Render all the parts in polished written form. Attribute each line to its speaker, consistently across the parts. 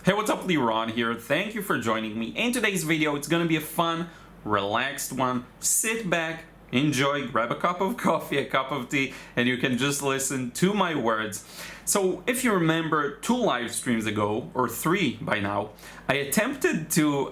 Speaker 1: Hey, what's up, Liron here. Thank you for joining me. In today's video, it's gonna be a fun, relaxed one. Sit back, enjoy, grab a cup of coffee, a cup of tea, and you can just listen to my words. So if you remember 2 live streams ago, or 3 by now, I attempted to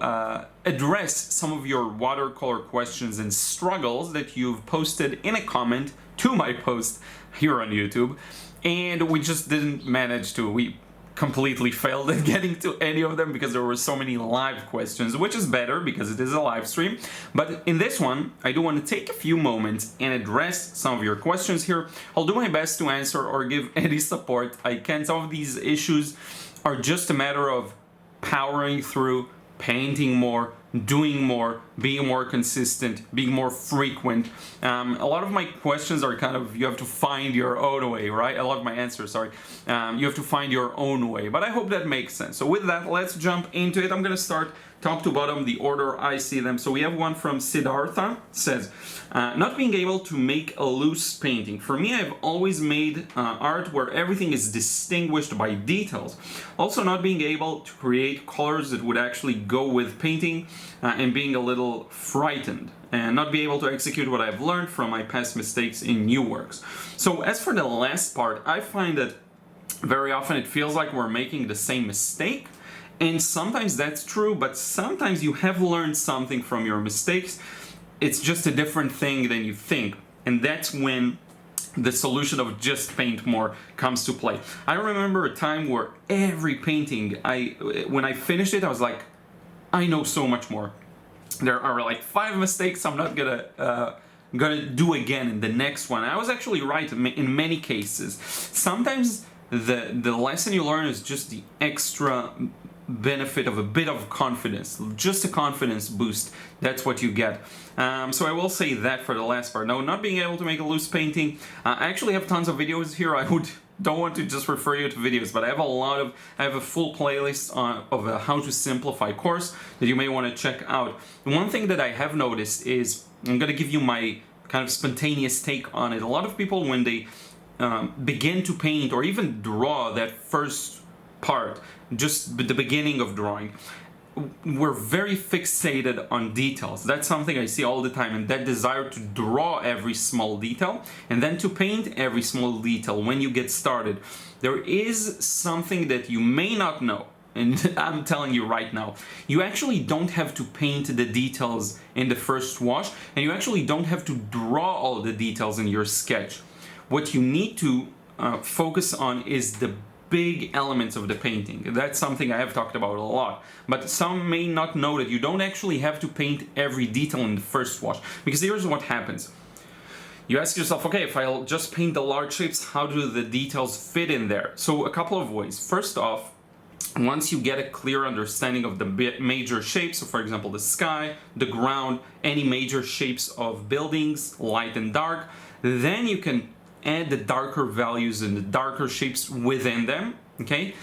Speaker 1: address some of your watercolor questions and struggles that you've posted in a comment to my post here on YouTube, and we just didn't manage to. We completely failed at getting to any of them because there were so many live questions, which is better because it is a live stream. But in this one, I do want to take a few moments and address some of your questions here. I'll do my best to answer or give any support I can. Some of these issues are just a matter of powering through, painting more, doing more, being more consistent, being more frequent. A lot of my questions are kind of, you have to find your own way, right? A lot of my answers, sorry. You have to find your own way, but I hope that makes sense. So with that, let's jump into it. I'm gonna start top to bottom, the order I see them. So we have one from Siddhartha, says, not being able to make a loose painting. For me, I've always made art where everything is distinguished by details. Also not being able to create colors that would actually go with painting and being a little frightened and not be able to execute what I've learned from my past mistakes in new works. So as for the last part, I find that very often it feels like we're making the same mistake. And sometimes that's true, but sometimes you have learned something from your mistakes. It's just a different thing than you think. And that's when the solution of just paint more comes to play. I remember a time where every painting, when I finished it, I was like, I know so much more. There are like 5 mistakes I'm not gonna do again in the next one. I was actually right in many cases. Sometimes the lesson you learn is just the extra benefit of a bit of confidence, just a confidence boost. That's what you get. So I will say that for the last part. Now, not being able to make a loose painting, I actually have tons of videos here. Don't want to just refer you to videos, but I have a full playlist of a how to simplify course that you may want to check out. One thing that I have noticed is, I'm going to give you my kind of spontaneous take on it. A lot of people, when they begin to paint or even draw that first part, just the beginning of drawing, we're very fixated on details. That's something I see all the time, and that desire to draw every small detail and then to paint every small detail when you get started. There is something that you may not know, and I'm telling you right now, you actually don't have to paint the details in the first wash, and you actually don't have to draw all the details in your sketch. What you need to focus on is the big elements of the painting. That's something I have talked about a lot, but some may not know that you don't actually have to paint every detail in the first wash, because here's what happens. You ask yourself, okay, if I'll just paint the large shapes, how do the details fit in there? So a couple of ways. First off, once you get a clear understanding of the major shapes, so for example the sky, the ground, any major shapes of buildings, light and dark, then you can add the darker values and the darker shapes within them, okay?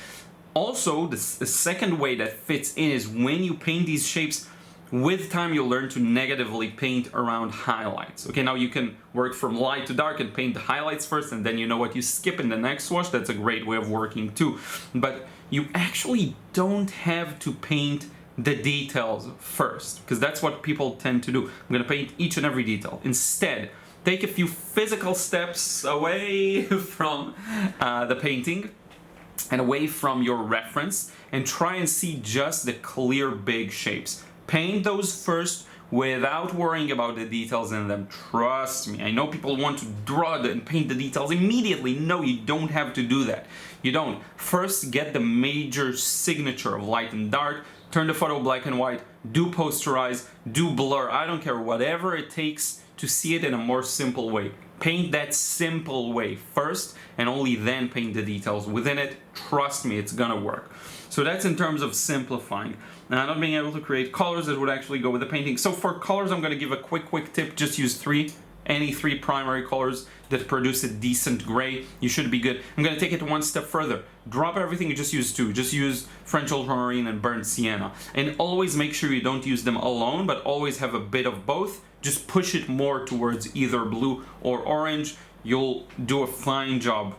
Speaker 1: Also, the second way that fits in is when you paint these shapes, with time you'll learn to negatively paint around highlights. Okay, now you can work from light to dark and paint the highlights first, and then you know what you skip in the next wash. That's a great way of working too. But you actually don't have to paint the details first, because that's what people tend to do. I'm gonna paint each and every detail. Instead, take a few physical steps away from the painting and away from your reference and try and see just the clear big shapes. Paint those first without worrying about the details in them. Trust me, I know people want to draw and paint the details immediately. No, you don't have to do that. You don't. First, get the major signature of light and dark, turn the photo black and white, do posterize, do blur, I don't care, whatever it takes to see it in a more simple way. Paint that simple way first, and only then paint the details within it. Trust me, it's gonna work. So that's in terms of simplifying. Not being able to create colors that would actually go with the painting. So for colors, I'm gonna give a quick tip. Just use any three primary colors that produce a decent gray. You should be good. I'm gonna take it one step further. Drop everything, just use 2. Just use French ultramarine and burnt sienna. And always make sure you don't use them alone, but always have a bit of both. Just push it more towards either blue or orange. You'll do a fine job.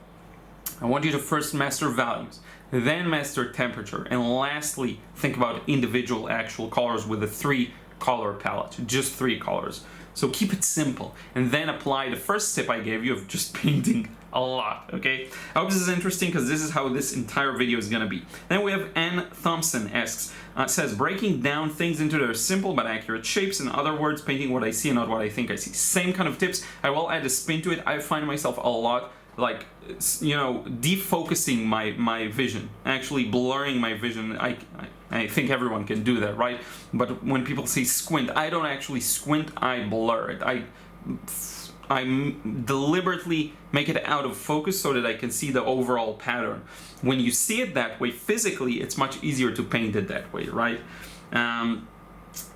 Speaker 1: I want you to first master values. then master temperature, and lastly, think about individual actual colors with a 3-color palette, just 3 colors. So keep it simple, and then apply the first tip I gave you of just painting a lot, okay? I hope this is interesting because this is how this entire video is gonna be. Then we have Ann Thompson says, breaking down things into their simple but accurate shapes. In other words, painting what I see and not what I think I see. Same kind of tips. I will add a spin to it. I find myself a lot like, you know, defocusing my vision, actually blurring my vision. I think everyone can do that, right? But when people say squint, I don't actually squint, I blur it. I deliberately make it out of focus so that I can see the overall pattern. When you see it that way physically, it's much easier to paint it that way, right?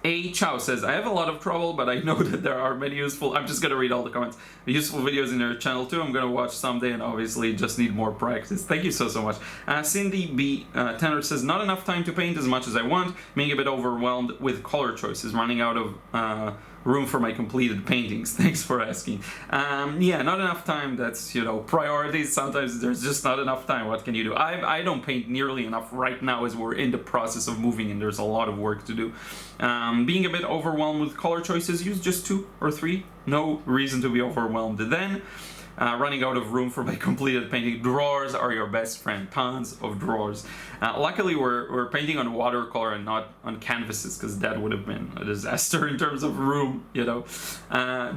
Speaker 1: A Ciao says, I have a lot of trouble, but I know that there are many useful, I'm just gonna read all the comments, useful videos in your channel too. I'm gonna watch someday, and obviously just need more practice. Thank you so much. Cindy B. Tanner says, not enough time to paint as much as I want, being a bit overwhelmed with color choices, running out of room for my completed paintings. Thanks for asking. Yeah, not enough time. That's, you know, priorities. Sometimes there's just not enough time. What can you do? I don't paint nearly enough right now as we're in the process of moving and there's a lot of work to do. Being a bit overwhelmed with color choices, use just 2 or 3. No reason to be overwhelmed then. Running out of room for my completed painting. Drawers are your best friend. Tons of drawers. Luckily, we're painting on watercolor and not on canvases, because that would have been a disaster in terms of room, you know.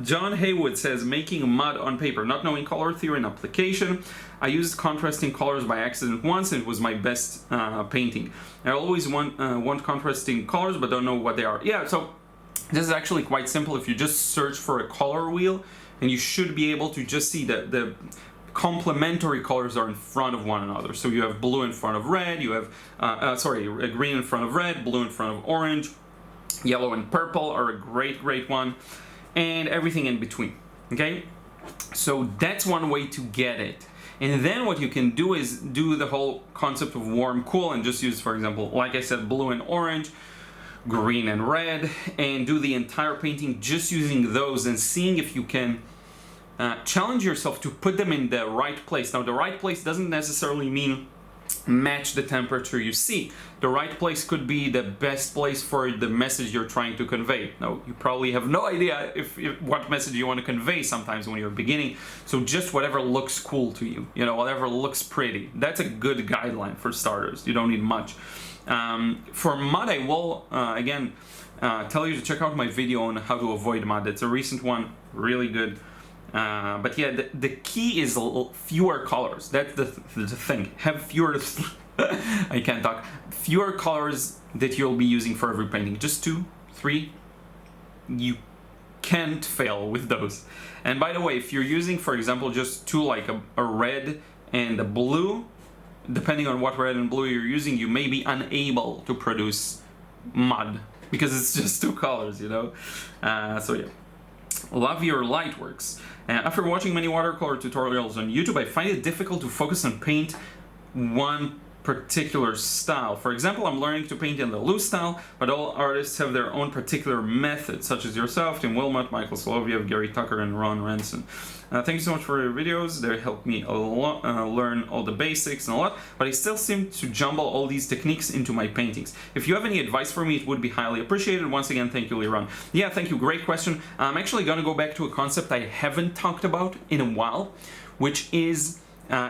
Speaker 1: John Haywood says, making mud on paper, not knowing color theory and application. I used contrasting colors by accident once, and it was my best painting. I always want contrasting colors, but don't know what they are. Yeah, so this is actually quite simple. If you just search for a color wheel, and you should be able to just see that the complementary colors are in front of one another. So you have blue in front of red, you have, green in front of red, blue in front of orange, yellow and purple are a great one, and everything in between, okay? So that's one way to get it. And then what you can do is do the whole concept of warm, cool, and just use, for example, like I said, blue and orange, green and red, and do the entire painting just using those and seeing if you can challenge yourself to put them in the right place. Now, the right place doesn't necessarily mean match the temperature you see. The right place could be the best place for the message you're trying to convey. Now, you probably have no idea if what message you want to convey sometimes when you're beginning, so just whatever looks cool to you, you know, whatever looks pretty. That's a good guideline for starters. You don't need much. For mud, I will, again, tell you to check out my video on how to avoid mud. It's a recent one, really good. But yeah, the key is fewer colors. That's the thing. Have fewer, I can't talk, fewer colors that you'll be using for every painting. Just 2, 3, you can't fail with those. And by the way, if you're using, for example, just 2, like a red and a blue, depending on what red and blue you're using, you may be unable to produce mud because it's just 2 colors, you know? So yeah. Love your lightworks. After watching many watercolor tutorials on YouTube, I find it difficult to focus and paint one particular style. For example, I'm learning to paint in the loose style, but all artists have their own particular method, such as yourself, Tim Wilmot, Michael Soloviev, Gary Tucker, and Ron Renson. Thank you so much for your videos. They helped me a lot, learn all the basics and a lot, but I still seem to jumble all these techniques into my paintings. If you have any advice for me, it would be highly appreciated. Once again, thank you, Liron. Yeah, thank you. Great question. I'm actually going to go back to a concept I haven't talked about in a while, which is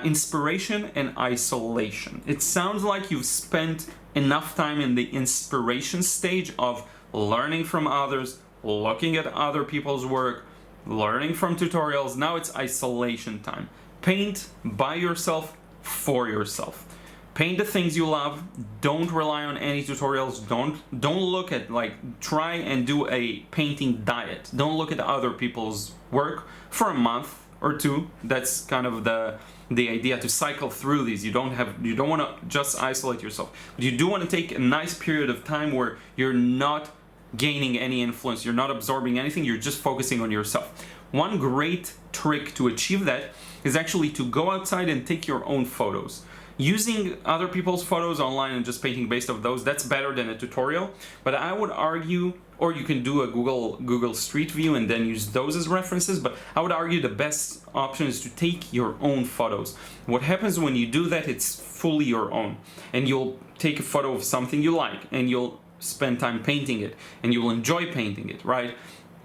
Speaker 1: inspiration and isolation. It sounds like you've spent enough time in the inspiration stage of learning from others, looking at other people's work, learning from tutorials. Now it's isolation time. Paint by yourself, for yourself. Paint the things you love. Don't rely on any tutorials. Don't look at, like, try and do a painting diet. Don't look at other people's work for a month or 2. That's kind of the idea, to cycle through these. You don't want to just isolate yourself, but you do want to take a nice period of time where you're not gaining any influence, you're not absorbing anything, you're just focusing on yourself. One great trick to achieve that is actually to go outside and take your own photos. Using other people's photos online and just painting based off those, that's better than a tutorial. But I would argue, or you can do a Google Street View and then use those as references, but I would argue the best option is to take your own photos. What happens when you do that, it's fully your own. And you'll take a photo of something you like, and you'll spend time painting it, and you will enjoy painting it, right?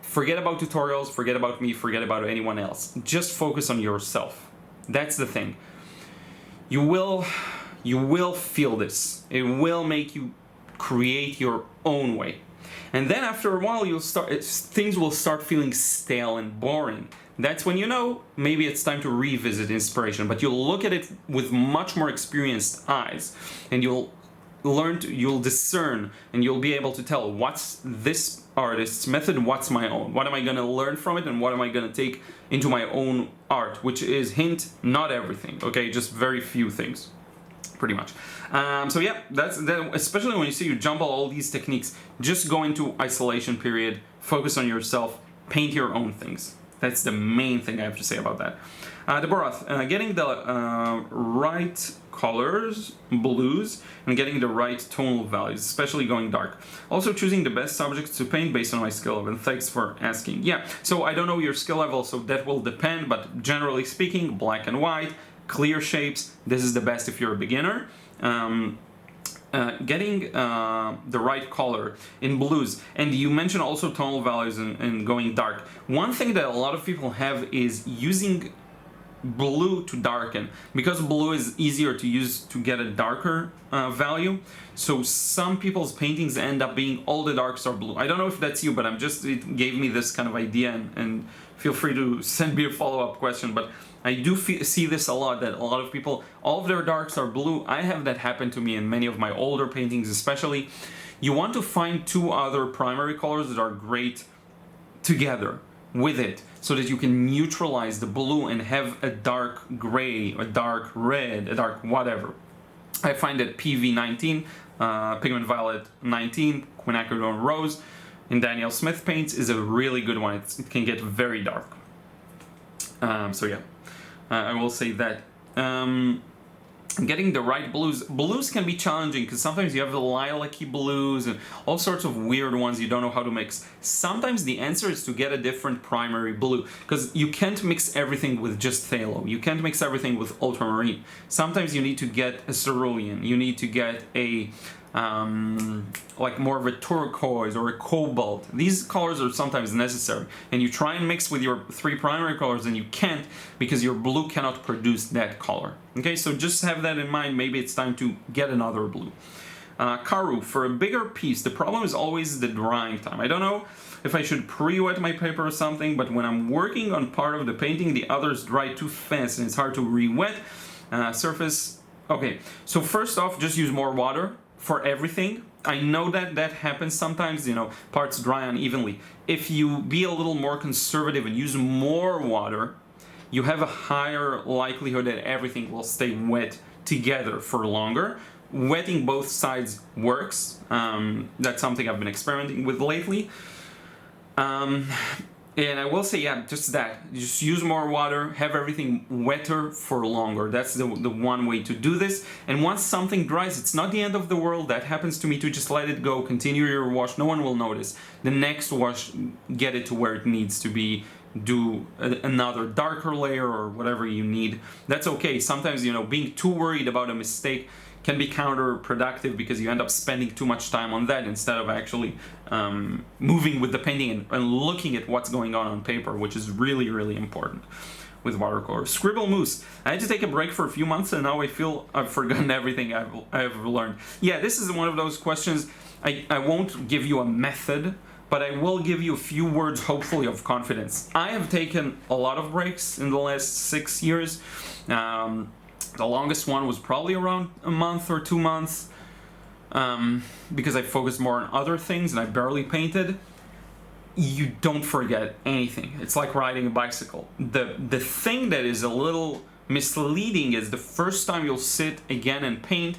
Speaker 1: Forget about tutorials, forget about me, forget about anyone else. Just focus on yourself. That's the thing. You will feel this. It will make you create your own way. And then after a while, things will start feeling stale and boring. That's when you know maybe it's time to revisit inspiration, but you'll look at it with much more experienced eyes, and you'll discern, and you'll be able to tell what's this artist's method, what's my own, what am I going to learn from it, and what am I going to take into my own art, which is, hint, not everything, okay, just very few things, pretty much. So yeah, that's especially when you see you jumble all these techniques, just go into isolation period, focus on yourself, paint your own things. That's the main thing I have to say about that. Deborah, getting the right colors, blues, and getting the right tonal values, especially going dark. Also choosing the best subjects to paint based on my skill level. And thanks for asking. Yeah, so I don't know your skill level, so that will depend, but generally speaking, black and white, clear shapes, this is the best if you're a beginner. Getting the right color in blues, and you mentioned also tonal values and going dark. One thing that a lot of people have is using blue to darken, because blue is easier to use to get a darker value. So some people's paintings end up being all the darks are blue. I don't know if that's you, but it gave me this kind of idea, and feel free to send me a follow-up question. But I do see this a lot, that a lot of people, all of their darks are blue. I have that happen to me in many of my older paintings especially. You want to find two other primary colors that are great together with it, so that you can neutralize the blue and have a dark gray, a dark red, a dark whatever. I find that PV19, Pigment Violet 19, Quinacridone Rose, in Daniel Smith paints is a really good one. It can get very dark. So yeah, I will say that. Getting the right blues can be challenging, because sometimes you have the lilac-y blues and all sorts of weird ones you don't know how to mix. Sometimes the answer is to get a different primary blue, because you can't mix everything with just phthalo. You can't mix everything with ultramarine. Sometimes you need to get a cerulean. You need to get a like more of a turquoise or a cobalt. These colors are sometimes necessary, and you try and mix with your three primary colors and you can't, because your blue cannot produce that color. Okay, so just have that in mind. Maybe it's time to get another blue. Karu, for a bigger piece, the problem is always the drying time. I don't know if I should pre-wet my paper or something, but when I'm working on part of the painting, the others dry too fast and it's hard to re-wet. Surface, okay, so first off, just use more water for everything. I know that happens sometimes, you know, parts dry unevenly. If you be a little more conservative and use more water, you have a higher likelihood that everything will stay wet together for longer. Wetting both sides works. That's something I've been experimenting with lately. And I will say, yeah, just that. Just use more water, have everything wetter for longer. That's the one way to do this. And once something dries, it's not the end of the world. That happens to me too. Just let it go. Continue your wash. No one will notice. The next wash, get it to where it needs to be. Do another darker layer or whatever you need. That's okay. Sometimes, you know, being too worried about a mistake can be counterproductive, because you end up spending too much time on that instead of actually moving with the painting and looking at what's going on paper, which is really, really important with watercolor. Scribble Moose. I had to take a break for a few months, and now I feel I've forgotten everything I've learned. Yeah, this is one of those questions. I won't give you a method, but I will give you a few words, hopefully, of confidence. I have taken a lot of breaks in the last 6 years. The longest one was probably around a month or 2 months, because I focused more on other things and I barely painted. You don't forget anything. It's like riding a bicycle. The thing that is a little misleading is the first time you'll sit again and paint,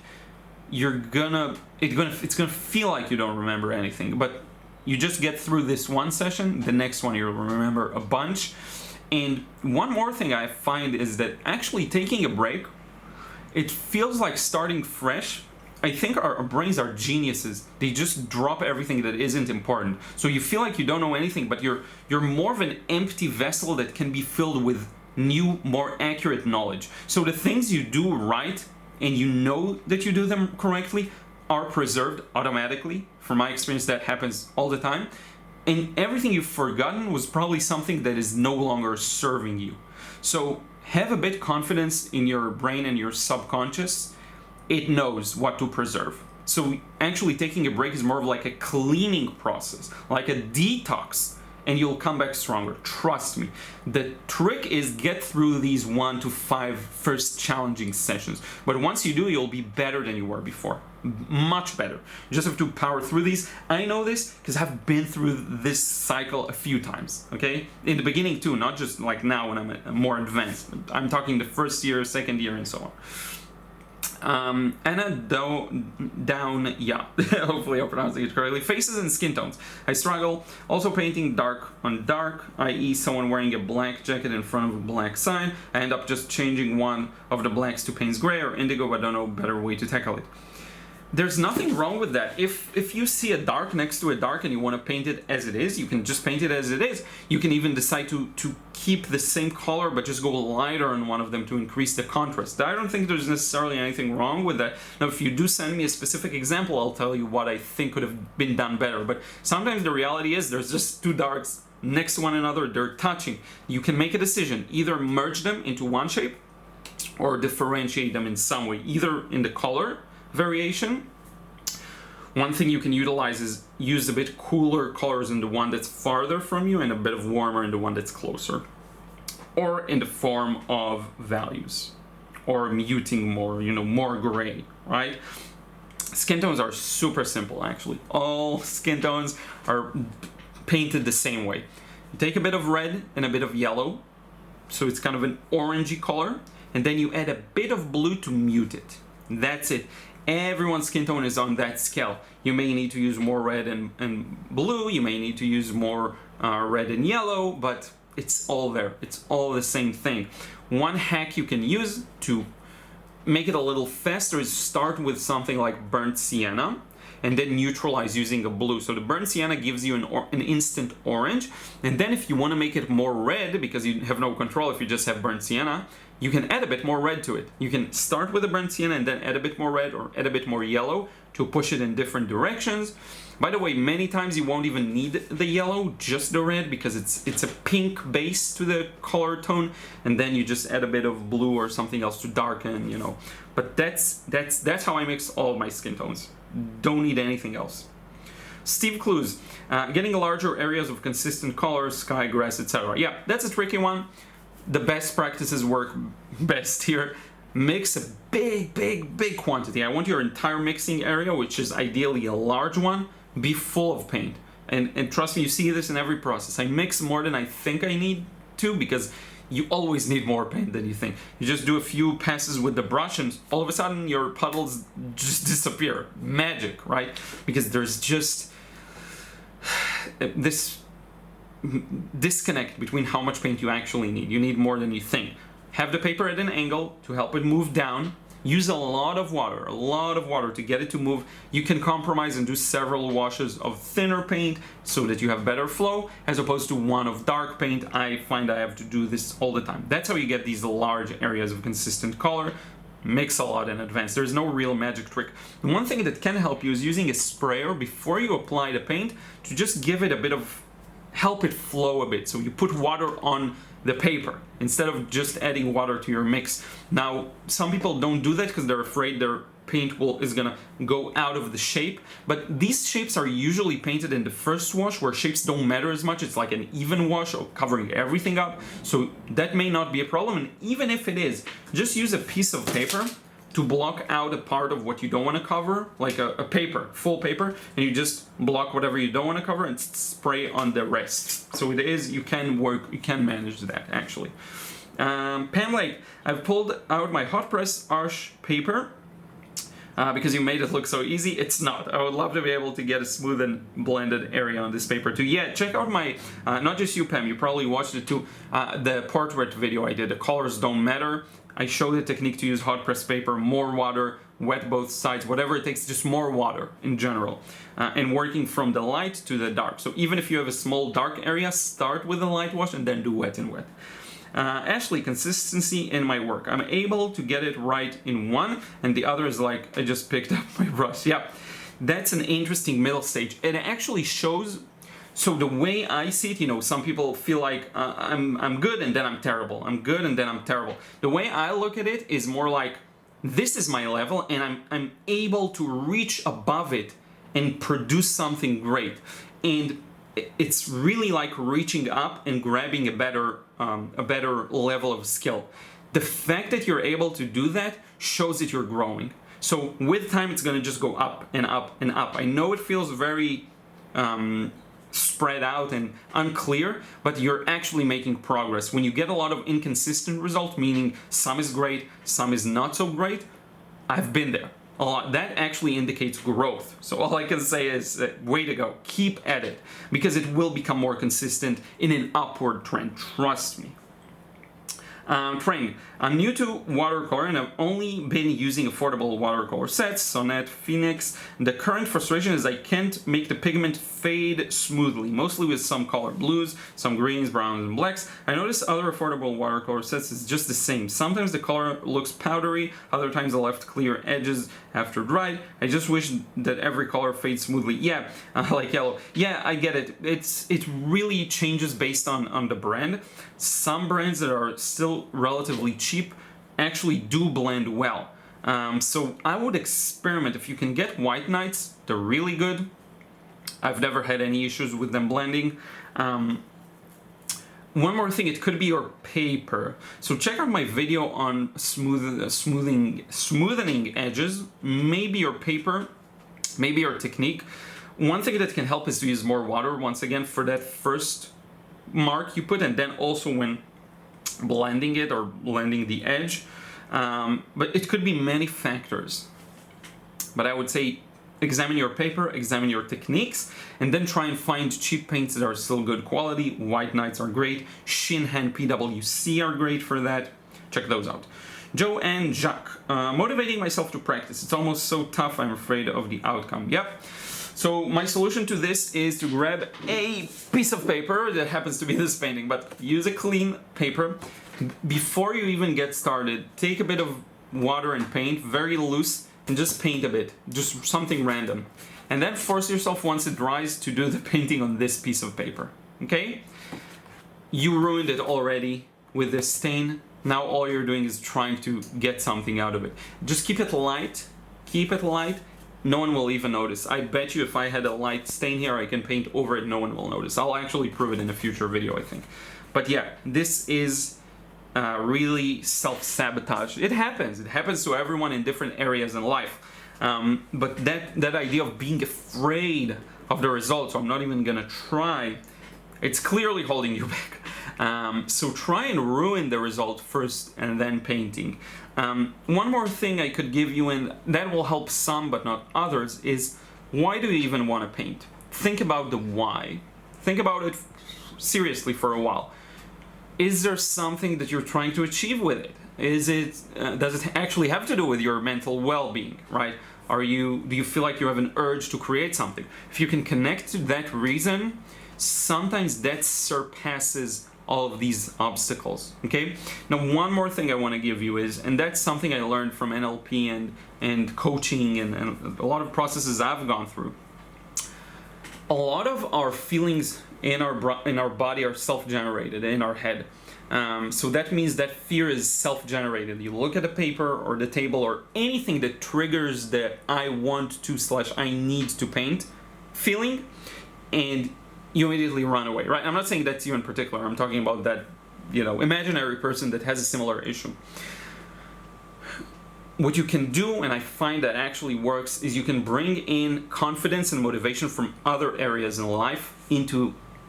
Speaker 1: it's gonna feel like you don't remember anything. But you just get through this one session, the next one you'll remember a bunch. And one more thing I find is that actually taking a break it feels like starting fresh. I think our brains are geniuses. They just drop everything that isn't important. So you feel like you don't know anything, but you're more of an empty vessel that can be filled with new, more accurate knowledge. So the things you do right, and you know that you do them correctly, are preserved automatically. From my experience, that happens all the time. And everything you've forgotten was probably something that is no longer serving you. So have a bit confidence in your brain and your subconscious. It knows what to preserve. So actually taking a break is more of like a cleaning process, like a detox, and you'll come back stronger. Trust me. The trick is get through these 1 to 5 first challenging sessions. But once you do, you'll be better than you were before. Much better. You just have to power through these. I know this because I've been through this cycle a few times, okay? In the beginning too, not just like now when I'm more advanced. I'm talking the first year, second year, and so on. Anna Down, yeah, hopefully I'm pronouncing it correctly. Faces and skin tones. I struggle. Also painting dark on dark, i.e. someone wearing a black jacket in front of a black sign. I end up just changing one of the blacks to Payne's Gray or Indigo, but I don't know a better way to tackle it. There's nothing wrong with that. If you see a dark next to a dark and you want to paint it as it is, you can just paint it as it is. You can even decide to keep the same color but just go lighter on one of them to increase the contrast. I don't think there's necessarily anything wrong with that. Now, if you do send me a specific example, I'll tell you what I think could have been done better. But sometimes the reality is there's just two darks next to one another, they're touching. You can make a decision, either merge them into one shape or differentiate them in some way, either in the color variation. One thing you can utilize is use a bit cooler colors in the one that's farther from you and a bit of warmer in the one that's closer, or in the form of values, or muting more, more gray, right? Skin tones are super simple, actually. All skin tones are painted the same way. Take a bit of red and a bit of yellow, so it's kind of an orangey color, and then you add a bit of blue to mute it. That's it. Everyone's skin tone is on that scale. You may need to use more red and blue, you may need to use more red and yellow, but it's all there. It's all the same thing. One hack you can use to make it a little faster is start with something like burnt sienna and then neutralize using a blue. So the burnt sienna gives you an instant orange, and then if you want to make it more red, because you have no control if you just have burnt sienna, you can add a bit more red to it. You can start with a burnt sienna and then add a bit more red or add a bit more yellow to push it in different directions. By the way, many times you won't even need the yellow, just the red, because it's a pink base to the color tone, and then you just add a bit of blue or something else to darken, But that's how I mix all of my skin tones. Don't need anything else. Steve Clues, getting larger areas of consistent colors, sky, grass, etc. Yeah, that's a tricky one. The best practices work best here. Mix a big quantity. I want your entire mixing area, which is ideally a large one, be full of paint. And trust me, you see this in every process. I mix more than I think I need to, because you always need more paint than you think. You just do a few passes with the brush and all of a sudden your puddles just disappear. Magic, right? Because there's just this disconnect between how much paint you actually need. You need more than you think. Have the paper at an angle to help it move down. Use a lot of water to get it to move. You can compromise and do several washes of thinner paint so that you have better flow, as opposed to one of dark paint. I find I have to do this all the time. That's how you get these large areas of consistent color. Mix a lot in advance. There's no real magic trick. The one thing that can help you is using a sprayer before you apply the paint to just give it a bit of, help it flow a bit. So you put water on the paper instead of just adding water to your mix. Now, some people don't do that because they're afraid their paint is gonna go out of the shape, but these shapes are usually painted in the first wash, where shapes don't matter as much. It's like an even wash of covering everything up, so that may not be a problem. And even if it is, just use a piece of paper to block out a part of what you don't want to cover, like a paper, full paper, and you just block whatever you don't want to cover and spray on the rest. So it is, you can manage that actually. Pam Lake, I've pulled out my hot press arch paper because you made it look so easy. It's not. I would love to be able to get a smooth and blended area on this paper too. Yeah, check out my, not just you, Pam, you probably watched it too, the portrait video I did, The Colors Don't Matter. I show the technique to use hot press paper, more water, wet both sides, whatever it takes, just more water in general. And working from the light to the dark. So even if you have a small dark area, start with a light wash and then do wet and wet. Ashley, consistency in my work. I'm able to get it right in one, and the other is like, I just picked up my brush. Yeah, that's an interesting middle stage. It actually shows, so the way I see it, you know, some people feel like I'm good and then I'm terrible. I'm good and then I'm terrible. The way I look at it is more like, this is my level and I'm able to reach above it and produce something great. And it's really like reaching up and grabbing a better level of skill. The fact that you're able to do that shows that you're growing. So with time, it's gonna just go up and up and up. I know it feels very spread out and unclear, but you're actually making progress. When you get a lot of inconsistent results, meaning some is great, some is not so great, I've been there. A lot. That actually indicates growth. So all I can say is, way to go. Keep at it, because it will become more consistent in an upward trend. Trust me. Train. I'm new to watercolor and I've only been using affordable watercolor sets, Sonnet, Phoenix. The current frustration is I can't make the pigment fade smoothly, mostly with some color blues, some greens, browns, and blacks. I noticed other affordable watercolor sets is just the same. Sometimes the color looks powdery, other times I left clear edges after dried. I just wish that every color fades smoothly. Yeah, like yellow. Yeah, I get it. It really changes based on the brand. Some brands that are still relatively cheap actually do blend well. So I would experiment. If you can get white nights, they're really good. I've never had any issues with them blending. One more thing, it could be your paper. So check out my video on smoothening edges. Maybe your paper, maybe your technique. One thing that can help is to use more water once again for that first mark you put, and then also when blending it or blending the edge. But it could be many factors. But I would say examine your paper, examine your techniques, and then try and find cheap paints that are still good quality. White Nights are great. Shinhan PWC are great for that. Check those out. Joe and Jacques. Motivating myself to practice. It's almost so tough, I'm afraid of the outcome. Yep. So my solution to this is to grab a piece of paper that happens to be this painting, but use a clean paper. Before you even get started, take a bit of water and paint, very loose, and just paint a bit, just something random. And then force yourself, once it dries, to do the painting on this piece of paper, okay? You ruined it already with this stain. Now all you're doing is trying to get something out of it. Just keep it light, no one will even notice. I bet you if I had a light stain here, I can paint over it, no one will notice. I'll actually prove it in a future video, I think. But yeah, this is really self-sabotage. It happens to everyone in different areas in life. But that idea of being afraid of the results, so I'm not even gonna try, it's clearly holding you back. So try and ruin the result first and then painting. One more thing I could give you, and that will help some but not others, is why do you even want to paint? Think about the why. Think about it seriously for a while. Is there something that you're trying to achieve with it? Does it actually have to do with your mental well-being, right? Do you feel like you have an urge to create something? If you can connect to that reason, sometimes that surpasses all of these obstacles, okay? Now, one more thing I want to give you is, and that's something I learned from NLP and coaching and a lot of processes I've gone through. A lot of our feelings in our body are self-generated in our head. So that means that fear is self-generated. You look at the paper or the table or anything that triggers the I want to / I need to paint feeling, and you immediately run away, right? I'm not saying that's you in particular. I'm talking about that, imaginary person that has a similar issue. What you can do, and I find that actually works, is you can bring in confidence and motivation from other areas in life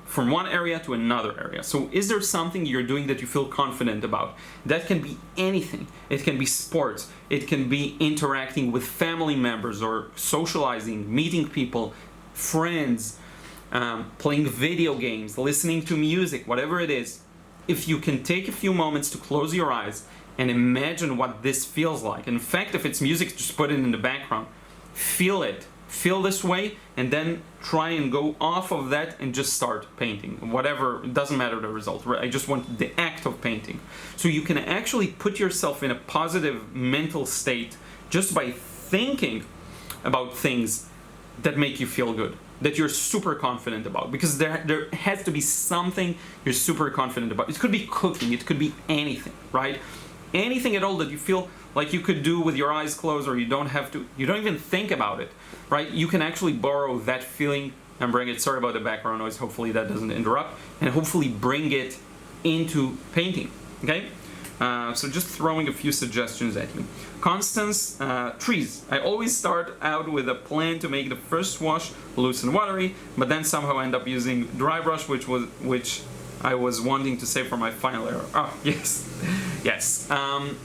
Speaker 1: from one area to another area. So is there something you're doing that you feel confident about? That can be anything. It can be sports. It can be interacting with family members or socializing, meeting people, friends, playing video games, listening to music, whatever it is. If you can take a few moments to close your eyes and imagine what this feels like. In fact, if it's music, just put it in the background. Feel it. Feel this way, and then try and go off of that and just start painting. Whatever, it doesn't matter the result, right? I just want the act of painting. So you can actually put yourself in a positive mental state just by thinking about things that make you feel good, that you're super confident about, because there has to be something you're super confident about. It could be cooking, it could be anything, right? Anything at all that you feel like you could do with your eyes closed, or you don't have to, you don't even think about it, right? You can actually borrow that feeling and bring it, sorry about the background noise, hopefully that doesn't interrupt, and hopefully bring it into painting, okay? So just throwing a few suggestions at you. Constance, trees. I always start out with a plan to make the first wash loose and watery, but then somehow end up using dry brush, which I was wanting to save for my final error. Oh, yes. Yes.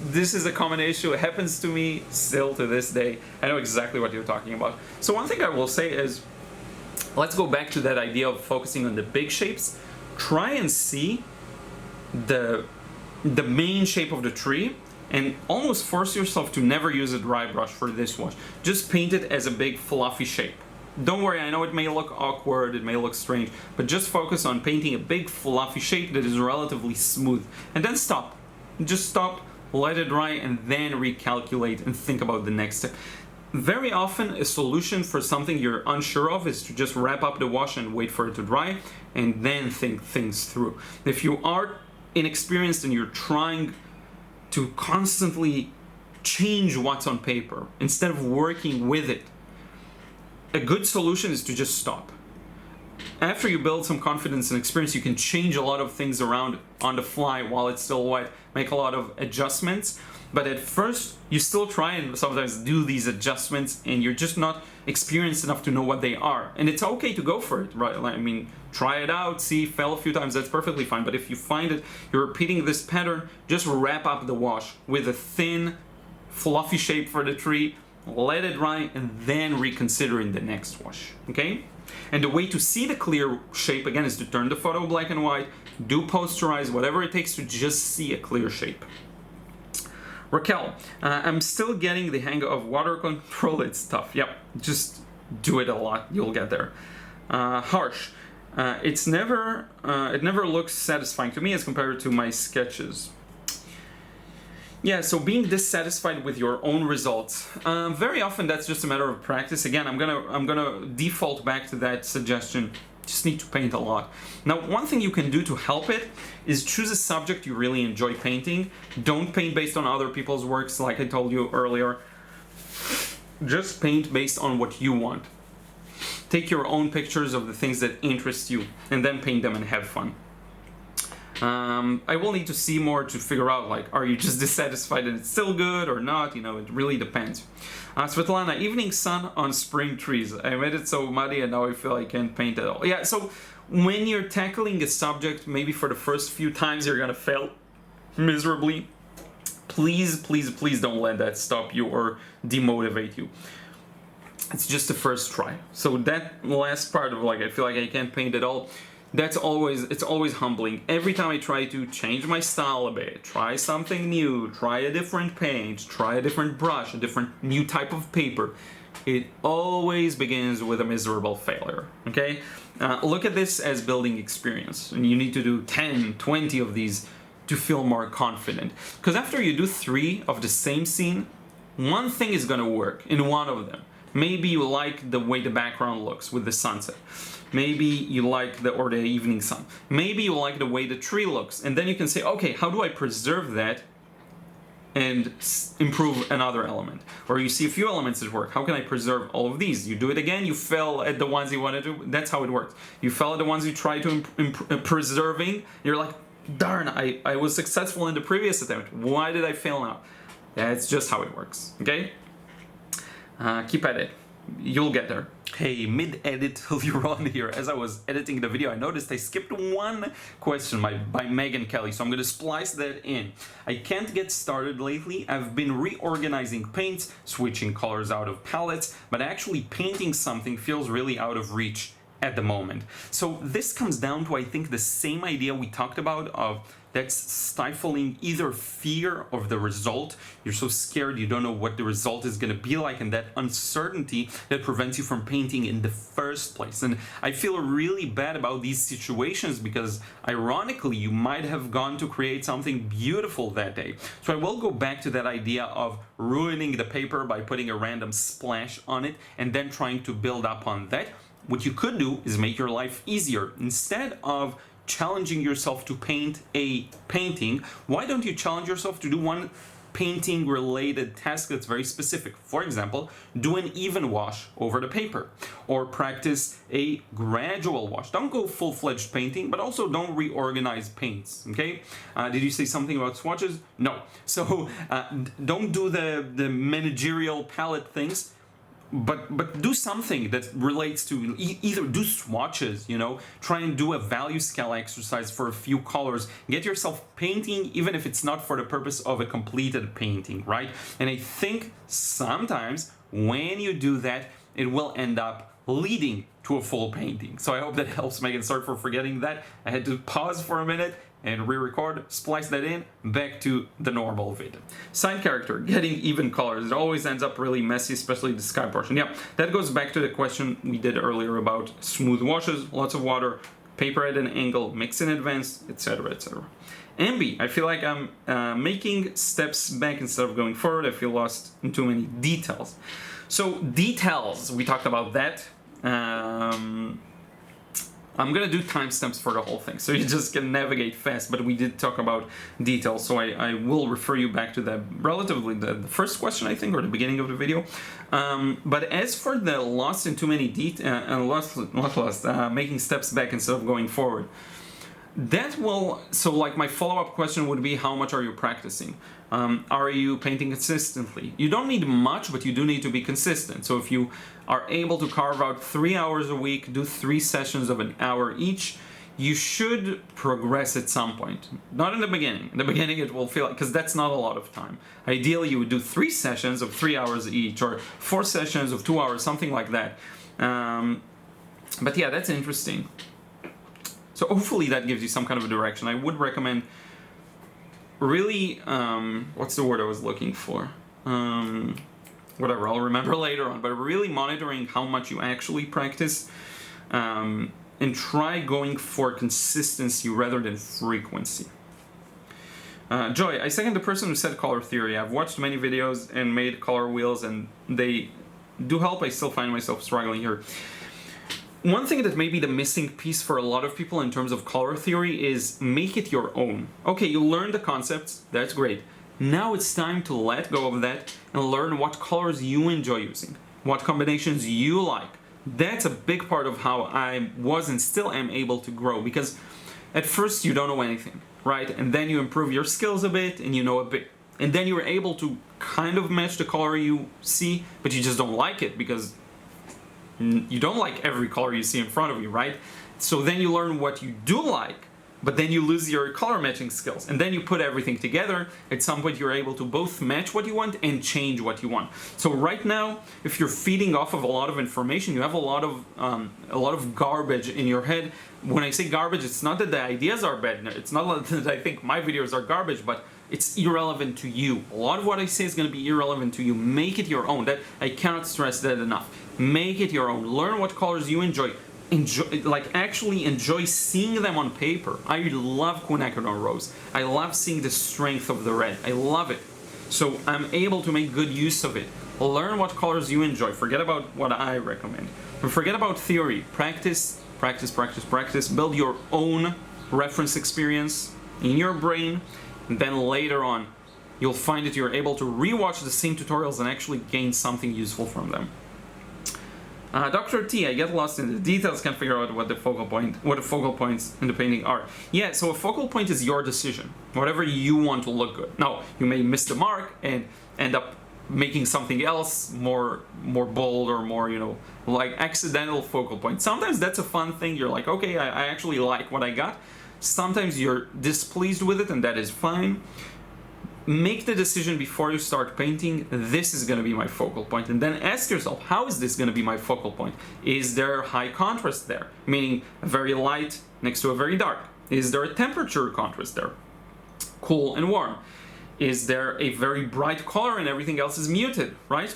Speaker 1: This is a common issue. It happens to me still to this day. I know exactly what you're talking about. So one thing I will say is, let's go back to that idea of focusing on the big shapes. Try and see the main shape of the tree, and almost force yourself to never use a dry brush for this wash. Just paint it as a big fluffy shape. Don't worry, I know it may look awkward, it may look strange, but just focus on painting a big fluffy shape that is relatively smooth. And then stop. Just stop, let it dry, and then recalculate and think about the next step. Very often, a solution for something you're unsure of is to just wrap up the wash and wait for it to dry, and then think things through. If you are inexperienced and you're trying to constantly change what's on paper instead of working with it, a good solution is to just stop. After you build some confidence and experience, you can change a lot of things around on the fly while it's still wet, make a lot of adjustments. But at first, you still try and sometimes do these adjustments, and you're just not experienced enough to know what they are. And it's okay to go for it, right? I mean, try it out, see, fail a few times, that's perfectly fine. But if you find it, you're repeating this pattern, just wrap up the wash with a thin, fluffy shape for the tree, let it dry, and then reconsider in the next wash, okay? And the way to see the clear shape, again, is to turn the photo black and white, do posterize, whatever it takes to just see a clear shape. Raquel, I'm still getting the hang of water control. It's tough. Yep, just do it a lot. You'll get there. Harsh. It never looks satisfying to me as compared to my sketches. Yeah, so being dissatisfied with your own results, very often that's just a matter of practice. Again, I'm gonna default back to that suggestion. Just need to paint a lot. Now, one thing you can do to help it is choose a subject you really enjoy painting. Don't paint based on other people's works, like I told you earlier. Just paint based on what you want. Take your own pictures of the things that interest you, and then paint them and have fun. I will need to see more to figure out, like, are you just dissatisfied and it's still good or not? You know, it really depends. Svetlana, evening sun on spring trees. I made it so muddy and now I feel I can't paint at all. Yeah, so when you're tackling a subject, maybe for the first few times you're gonna fail miserably. Please, please, please don't let that stop you or demotivate you. It's just the first try. So that last part of, like, I feel like I can't paint at all, it's always humbling. Every time I try to change my style a bit, try something new, try a different paint, try a different brush, a different new type of paper, it always begins with a miserable failure, okay? Look at this as building experience, and you need to do 10, 20 of these to feel more confident. Because after you do 3 of the same scene, one thing is gonna work in one of them. Maybe you like the way the background looks with the sunset. Maybe you like the evening sun. Maybe you like the way the tree looks. And then you can say, okay, how do I preserve that and improve another element? Or you see a few elements that work. How can I preserve all of these? You do it again, you fail at the ones you wanted to. That's how it works. You fail at the ones you try to preserving. You're like, darn, I was successful in the previous attempt. Why did I fail now? That's just how it works, okay? Keep at it. You'll get there. Hey, mid-edit Liron here. As I was editing the video, I noticed I skipped one question by Megan Kelly, so I'm gonna splice that in. I can't get started lately. I've been reorganizing paints, switching colors out of palettes, but actually painting something feels really out of reach. at the moment. So this comes down to, I think, the same idea we talked about of that's stifling either fear of the result. You're so scared you don't know what the result is going to be like, and that uncertainty that prevents you from painting in the first place. And I feel really bad about these situations because ironically you might have gone to create something beautiful that day. So I will go back to that idea of ruining the paper by putting a random splash on it and then trying to build up on that. What you could do is make your life easier. Instead of challenging yourself to paint a painting, why don't you challenge yourself to do one painting related task that's very specific? For example, do an even wash over the paper, or practice a gradual wash. Don't go full-fledged painting, but also don't reorganize paints, okay? Did you say something about swatches? No. So don't do the managerial palette things, but do something that relates to either do swatches, you know, try and do a value scale exercise for a few colors, get yourself painting even if it's not for the purpose of a completed painting, right? And I think sometimes when you do that, it will end up leading to a full painting. So I hope that helps, Megan. Sorry for forgetting that. I had to pause for a minute and re-record, splice that in, back to the normal vid. Side character, getting even colors. It always ends up really messy, especially the sky portion. Yeah, that goes back to the question we did earlier about smooth washes, lots of water, paper at an angle, mix in advance, etc., etc. Ambi, I feel like I'm making steps back instead of going forward. I feel lost in too many details. So details, we talked about that. I'm gonna do timestamps for the whole thing, so you just can navigate fast, but we did talk about details, so I will refer you back to that relatively the first question, I think, or the beginning of the video. But as for the lost in too many making steps back instead of going forward, that will, so like my follow-up question would be, how much are you practicing? Are you painting consistently? You don't need much, but you do need to be consistent. So if you are able to carve out 3 hours a week, do 3 sessions of an hour each, you should progress at some point. Not in the beginning. In the beginning it will feel like, because that's not a lot of time. Ideally you would do 3 sessions of 3 hours each, or 4 sessions of 2 hours, something like that. But yeah, that's interesting. So hopefully that gives you some kind of a direction. I would recommend really, what's the word I was looking for? Whatever, I'll remember later on, but really monitoring how much you actually practice, and try going for consistency rather than frequency. Joy, I second the person who said color theory. I've watched many videos and made color wheels, and they do help. I still find myself struggling here. One thing that may be the missing piece for a lot of people in terms of color theory is make it your own. Okay, you learned the concepts, that's great. Now it's time to let go of that and learn what colors you enjoy using, what combinations you like. That's a big part of how I was and still am able to grow, because at first you don't know anything, right? And then you improve your skills a bit and you know a bit. And then you're able to kind of match the color you see, but you just don't like it because you don't like every color you see in front of you, right? So then you learn what you do like, but then you lose your color matching skills. And then you put everything together. At some point you're able to both match what you want and change what you want. So right now, if you're feeding off of a lot of information, you have a lot of garbage in your head. When I say garbage, it's not that the ideas are bad. It's not that I think my videos are garbage, but it's irrelevant to you. A lot of what I say is going to be irrelevant to you. Make it your own. That I cannot stress that enough. Make it your own. Learn what colors you enjoy. Actually enjoy seeing them on paper. I love quinacridone rose. I love seeing the strength of the red. I love it. So I'm able to make good use of it. Learn what colors you enjoy. Forget about what I recommend. And forget about theory. Practice, practice, practice, practice. Build your own reference experience in your brain. And then later on, you'll find that you're able to rewatch the same tutorials and actually gain something useful from them. Dr. T, I get lost in the details, can't figure out what the focal points in the painting are. Yeah, so a focal point is your decision. Whatever you want to look good. Now, you may miss the mark and end up making something else more bold or more, you know, like accidental focal point. Sometimes that's a fun thing. You're like, okay, I actually like what I got. Sometimes you're displeased with it, and that is fine. make the decision before you start painting, this is going to be my focal point, and then ask yourself, how is this going to be my focal point? Is there high contrast there, meaning a very light next to a very dark? Is there a temperature contrast there, cool and warm? Is there a very bright color and everything else is muted, right?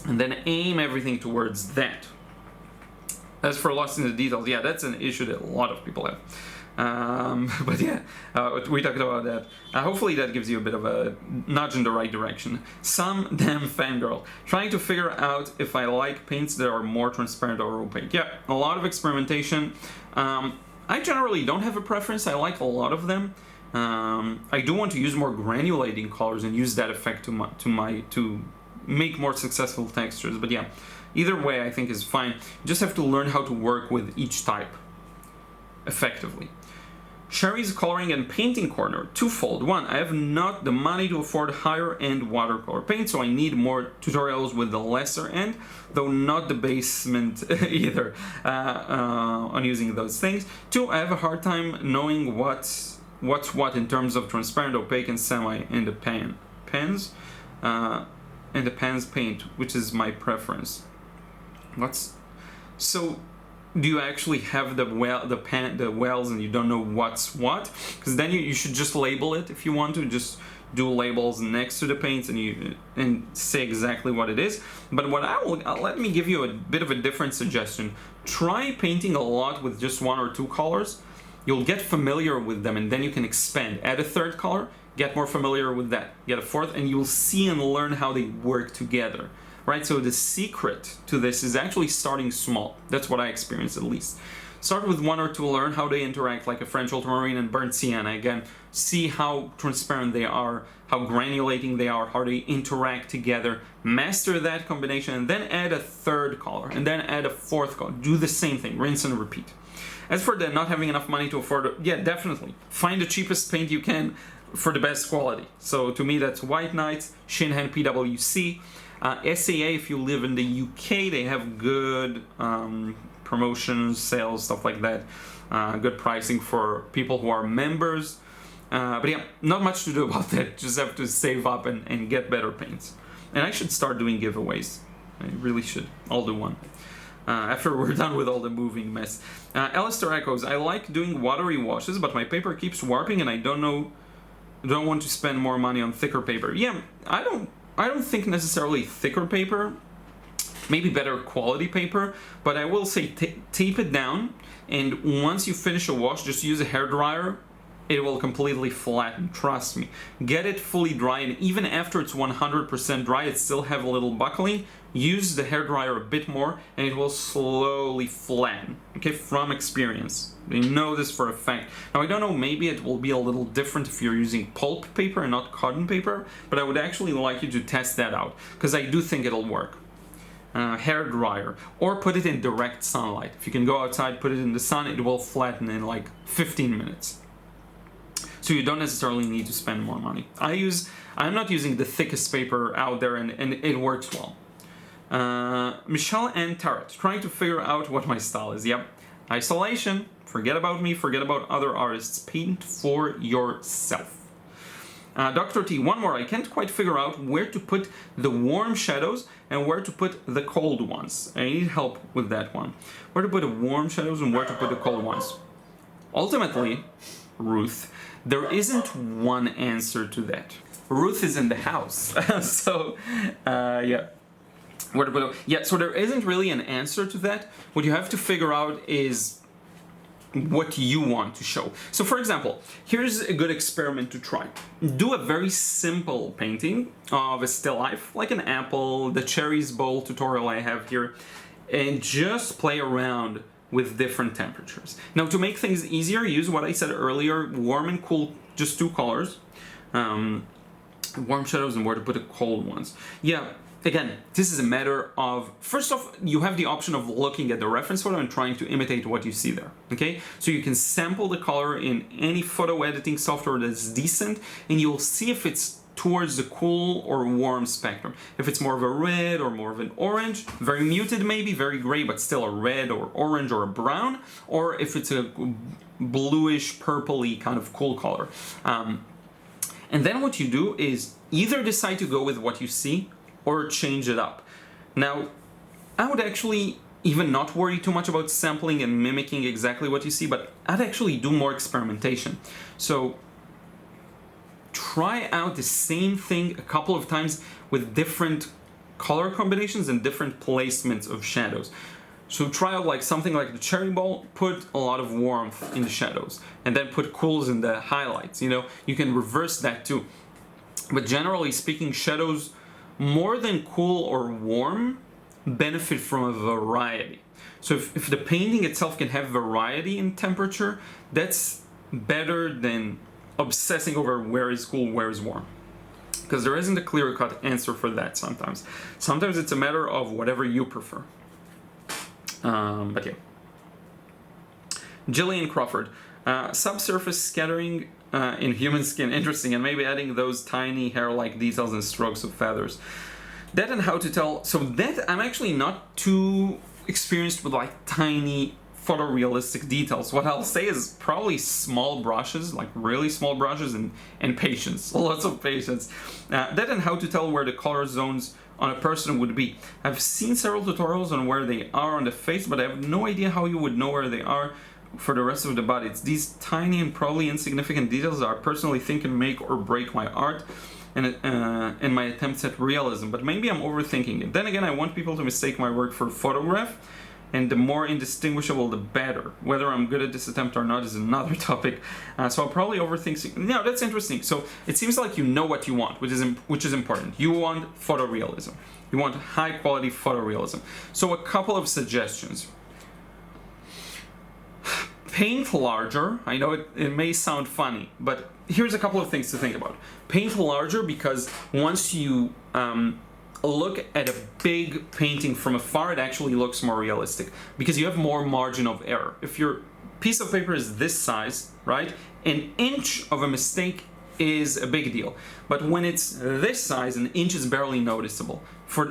Speaker 1: And then aim everything towards that. As for lost in the details, yeah, that's an issue that a lot of people have. But yeah, we talked about that. Hopefully that gives you a bit of a nudge in the right direction. Some damn fangirl. Trying to figure out if I like paints that are more transparent or opaque. Yeah, a lot of experimentation. I generally don't have a preference. I like a lot of them. I do want to use more granulating colors and use that effect to make more successful textures. But yeah, either way I think is fine. You just have to learn how to work with each type effectively. Sherry's coloring and painting corner, twofold. One, I have not the money to afford higher end watercolor paint, so I need more tutorials with the lesser end, though not the basement either, on using those things. Two, I have a hard time knowing what's what in terms of transparent, opaque, and semi in the pens paint, which is my preference. So do you actually have the wells and you don't know what's what? Because then you should just label it if you want to. Just do labels next to the paints and say exactly what it is. But let me give you a bit of a different suggestion. Try painting a lot with just one or two colors. You'll get familiar with them and then you can expand. Add a third color, get more familiar with that. Get a fourth, and you'll see and learn how they work together. Right, so the secret to this is actually starting small. That's what I experienced, at least. Start with one or two, learn how they interact, like a French ultramarine and burnt sienna. Again, see how transparent they are, how granulating they are, how they interact together. Master that combination, and then add a third color, and then add a fourth color. Do the same thing, rinse and repeat. As for the not having enough money to afford it, yeah, definitely. Find the cheapest paint you can for the best quality. So to me, that's White Knights, Shinhan PWC. SAA, if you live in the UK, they have good promotions, sales, stuff like that. Good pricing for people who are members. But yeah, not much to do about that. Just have to save up and get better paints. And I should start doing giveaways. I really should. I'll do one. After we're done with all the moving mess. Alistair echoes, I like doing watery washes, but my paper keeps warping and I don't want to spend more money on thicker paper. Yeah, I don't think necessarily thicker paper, maybe better quality paper, but I will say tape it down, and once you finish a wash, just use a hairdryer. It will completely flatten, trust me. Get it fully dry, and even after it's 100% dry, it still have a little buckling. Use the hairdryer a bit more, and it will slowly flatten, okay, from experience. I know this for a fact. Now, I don't know, maybe it will be a little different if you're using pulp paper and not cotton paper, but I would actually like you to test that out, because I do think it'll work. Hairdryer, or put it in direct sunlight. If you can go outside, put it in the sun, it will flatten in like 15 minutes. So you don't necessarily need to spend more money. I'm not using the thickest paper out there, and it works well. Michelle and Tarot, trying to figure out what my style is. Yep. Isolation. Forget about me. Forget about other artists. Paint for yourself. Dr. T, one more. I can't quite figure out where to put the warm shadows and where to put the cold ones. I need help with that one. Where to put the warm shadows and where to put the cold ones. Ultimately, Ruth, there isn't one answer to that. Ruth is in the house. So, yeah. Where to put it? Yeah, so there isn't really an answer to that. What you have to figure out is what you want to show. So for example, here's a good experiment to try. Do a very simple painting of a still life, like an apple, the cherries bowl tutorial I have here, and just play around with different temperatures. Now, to make things easier, use what I said earlier, warm and cool, just two colors. Warm shadows and where to put the cold ones. Yeah, again, this is a matter of, first off, you have the option of looking at the reference photo and trying to imitate what you see there, okay? So you can sample the color in any photo editing software that's decent, and you'll see if it's towards the cool or warm spectrum. If it's more of a red or more of an orange, very muted maybe, very gray, but still a red or orange or a brown, or if it's a bluish, purpley kind of cool color. And then what you do is either decide to go with what you see or change it up. Now, I would actually even not worry too much about sampling and mimicking exactly what you see, but I'd actually do more experimentation. So try out the same thing a couple of times with different color combinations and different placements of shadows. So try out like something like the cherry ball, put a lot of warmth in the shadows, and then put cools in the highlights. You know, you can reverse that too. But generally speaking, shadows, more than cool or warm, benefit from a variety. So if the painting itself can have variety in temperature, that's better than obsessing over where is cool, where is warm. Because there isn't a clear-cut answer for that sometimes. Sometimes it's a matter of whatever you prefer. But yeah. Jillian Crawford. Subsurface scattering in human skin. Interesting. And maybe adding those tiny hair-like details and strokes of feathers. That and how to tell. So that I'm actually not too experienced with like tiny photorealistic details. What I'll say is probably small brushes, like really small brushes, and patience. Lots of patience. That and how to tell where the color zones on a person would be. I've seen several tutorials on where they are on the face, but I have no idea how you would know where they are for the rest of the body. It's these tiny and probably insignificant details that I personally think can make or break my art and my attempts at realism, but maybe I'm overthinking it. Then again, I want people to mistake my work for a photograph, and the more indistinguishable, the better. Whether I'm good at this attempt or not is another topic. So I'll probably overthink. No, that's interesting. So it seems like you know what you want, which is important. You want photorealism. You want high quality photorealism. So a couple of suggestions. Paint larger. I know it may sound funny, but here's a couple of things to think about. Paint larger because once you look at a big painting from afar, it actually looks more realistic because you have more margin of error. If your piece of paper is this size, right, an inch of a mistake is a big deal. But when it's this size, an inch is barely noticeable.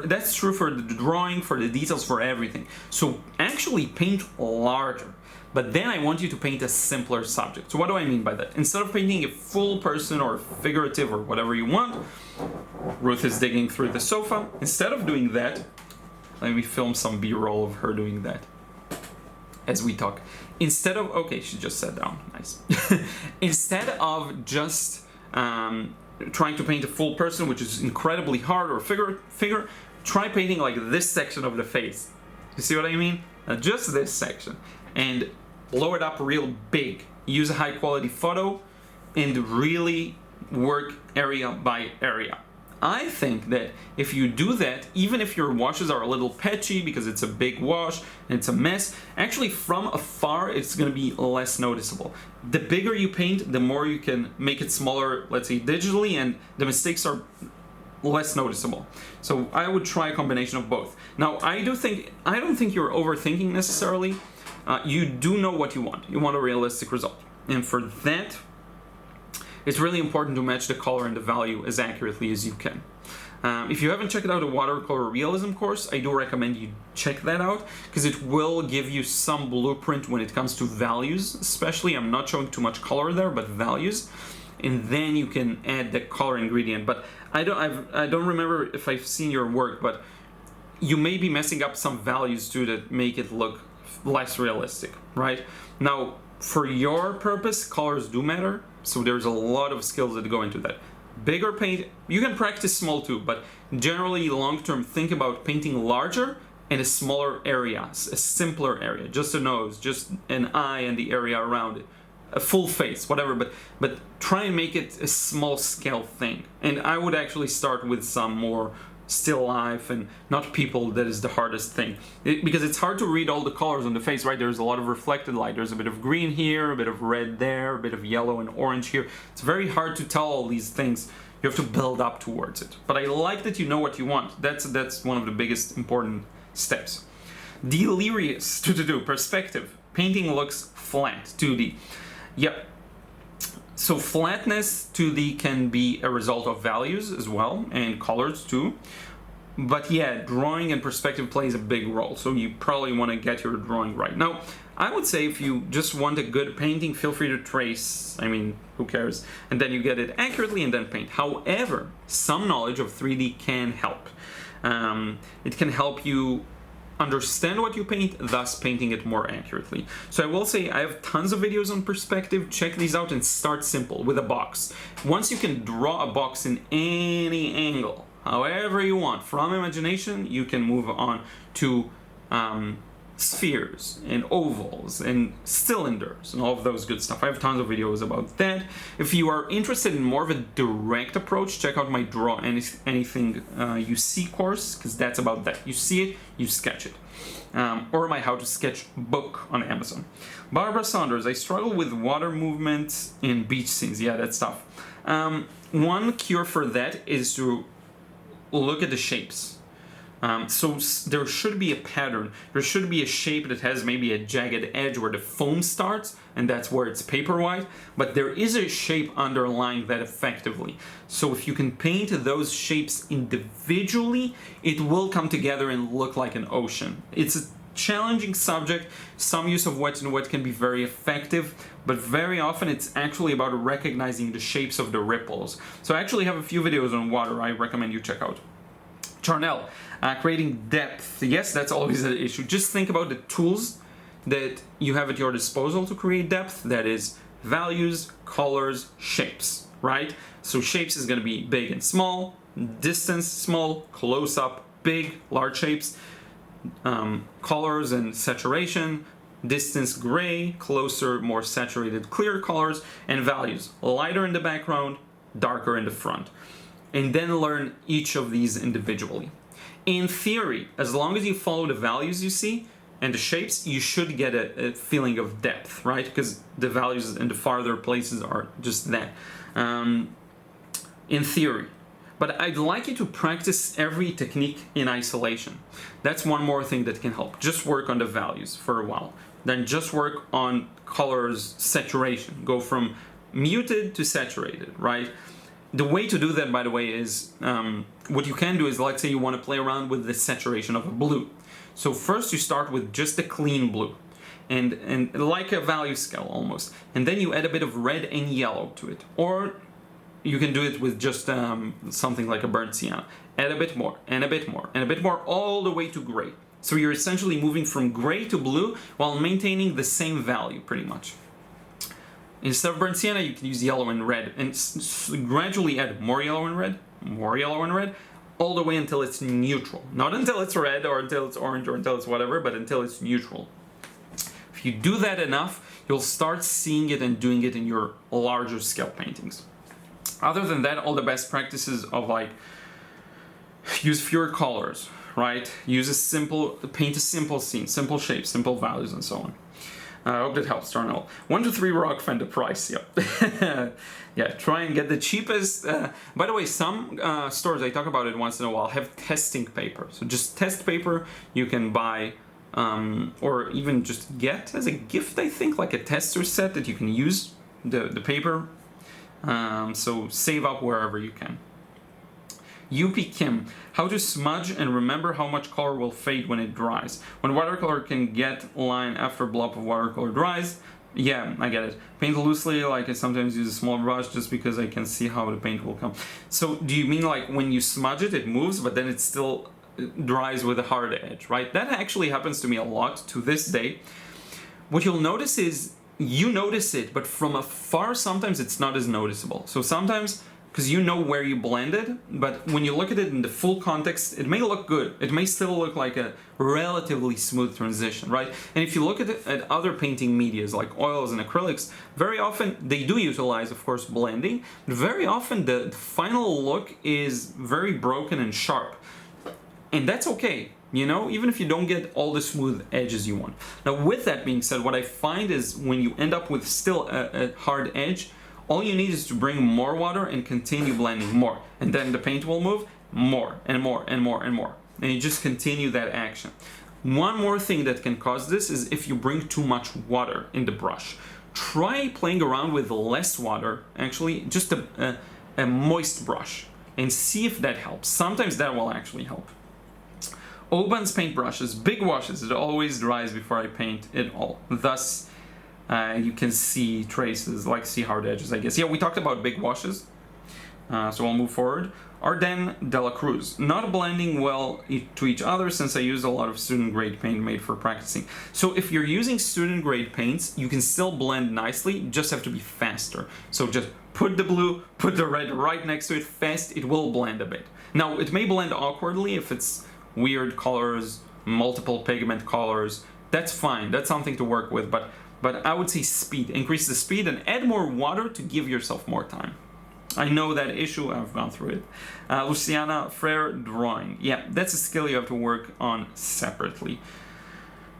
Speaker 1: That's true for the drawing, for the details, for everything. So actually paint larger. But then I want you to paint a simpler subject. So what do I mean by that? Instead of painting a full person or figurative or whatever you want, Ruth is digging through the sofa. Instead of doing that, let me film some B-roll of her doing that as we talk. Instead of, okay, she just sat down, nice. Instead of just trying to paint a full person, which is incredibly hard, or figure, try painting like this section of the face. You see what I mean? Just this section. And blow it up real big. Use a high quality photo and really work area by area. I think that if you do that, even if your washes are a little patchy because it's a big wash and it's a mess, actually from afar it's going to be less noticeable. The bigger you paint, the more you can make it smaller, let's say digitally, and the mistakes are less noticeable. So I would try a combination of both. Now I don't think you're overthinking necessarily. You do know what you want. You want a realistic result. And for that, it's really important to match the color and the value as accurately as you can. If you haven't checked out a watercolor realism course, I do recommend you check that out because it will give you some blueprint when it comes to values, especially. I'm not showing too much color there, but values. And then you can add the color ingredient. But I don't remember if I've seen your work, but you may be messing up some values too that make it look less realistic, right? Now, for your purpose, colors do matter, so there's a lot of skills that go into that. Bigger paint, you can practice small too, but generally long-term think about painting larger and a smaller area, a simpler area, just a nose, just an eye and the area around it, a full face, whatever, but try and make it a small scale thing. And I would actually start with some more still life and not people. That is the hardest thing because it's hard to read all the colors on the face, right? There's a lot of reflected light. There's a bit of green here, a bit of red there, a bit of yellow and orange here. It's very hard to tell all these things. You have to build up towards it. But I like that you know what you want. That's one of the biggest important steps. Delirious to do perspective. Painting looks flat 2D. Yep. So flatness 2D can be a result of values as well, and colors too. But yeah, drawing and perspective plays a big role, so you probably want to get your drawing right. Now, I would say if you just want a good painting, feel free to trace, I mean, who cares? And then you get it accurately and then paint. However, some knowledge of 3D can help. It can help you understand what you paint, thus painting it more accurately. So I will say I have tons of videos on perspective. Check these out and start simple with a box. Once you can draw a box in any angle, however you want, from imagination, you can move on to spheres and ovals and cylinders and all of those good stuff. I have tons of videos about that. If you are interested in more of a direct approach, check out my Draw Anything You See course, because that's about that. You see it, you sketch it. Or my How to Sketch book on Amazon. Barbara Saunders, I struggle with water movement in beach scenes. Yeah, that's tough. One cure for that is to look at the shapes. So there should be a pattern. There should be a shape that has maybe a jagged edge where the foam starts, and that's where it's paper white. But there is a shape underlying that effectively. So if you can paint those shapes individually, it will come together and look like an ocean. It's a challenging subject. Some use of wet and wet can be very effective, but very often it's actually about recognizing the shapes of the ripples. So I actually have a few videos on water I recommend you check out. Charnel, creating depth. Yes, that's always an issue. Just think about the tools that you have at your disposal to create depth. That is values, colors, shapes, right? So shapes is going to be big and small, distance, small, close up, big, large shapes, colors and saturation, distance, gray, closer, more saturated, clear colors, and values, lighter in the background, darker in the front. And then learn each of these individually. In theory, as long as you follow the values you see and the shapes, you should get a feeling of depth, right? Because the values in the farther places are just that. In theory. But I'd like you to practice every technique in isolation. That's one more thing that can help. Just work on the values for a while. Then just work on colors saturation. Go from muted to saturated, right? The way to do that, by the way, is what you can do is, let's say you want to play around with the saturation of a blue. So first you start with just a clean blue, and like a value scale almost, and then you add a bit of red and yellow to it. Or you can do it with just something like a burnt sienna. Add a bit more, and a bit more, and a bit more, all the way to gray. So you're essentially moving from gray to blue while maintaining the same value, pretty much. Instead of burnt sienna, you can use yellow and red, and gradually add more yellow and red, all the way until it's neutral. Not until it's red, or until it's orange, or until it's whatever, but until it's neutral. If you do that enough, you'll start seeing it and doing it in your larger scale paintings. Other than that, all the best practices of like, use fewer colors, right? Paint a simple scene, simple shapes, simple values, and so on. I hope that helps, Darnell. 1 to 3 rock fan the price, yep. Yeah, try and get the cheapest. By the way, some stores, I talk about it once in a while, have testing paper. So just test paper you can buy, or even just get as a gift, I think, like a tester set that you can use the paper. So save up wherever you can. UP Kim, how to smudge and remember how much color will fade when it dries. When watercolor can get line after blob of watercolor dries, yeah, I get it. Paint loosely, like I sometimes use a small brush just because I can see how the paint will come. So do you mean like when you smudge it, it moves, but then it still dries with a hard edge, right? That actually happens to me a lot to this day. What you'll notice is you notice it, but from afar, sometimes it's not as noticeable. So sometimes, because you know where you blended, but when you look at it in the full context, it may look good. It may still look like a relatively smooth transition, right? And if you look at other painting medias like oils and acrylics, very often they do utilize, of course, blending. But very often the final look is very broken and sharp. And that's okay, you know, even if you don't get all the smooth edges you want. Now, with that being said, what I find is when you end up with still a hard edge, all you need is to bring more water and continue blending more. And then the paint will move more and more and more and more. And you just continue that action. One more thing that can cause this is if you bring too much water in the brush. Try playing around with less water, actually, just a moist brush, and see if that helps. Sometimes that will actually help. Oban's paintbrushes, big washes, it always dries before I paint it all. Thus, you can see traces, like see hard edges, I guess. Yeah, we talked about big washes, so I'll move forward. Arden de la Cruz, not blending well to each other since I use a lot of student grade paint made for practicing. So if you're using student grade paints, you can still blend nicely, just have to be faster. So just put the blue, put the red right next to it, fast, it will blend a bit. Now, it may blend awkwardly if it's weird colors, multiple pigment colors, that's fine, that's something to work with, but I would say speed, increase the speed and add more water to give yourself more time. I know that issue, I've gone through it. Luciana Frere, drawing. Yeah, that's a skill you have to work on separately.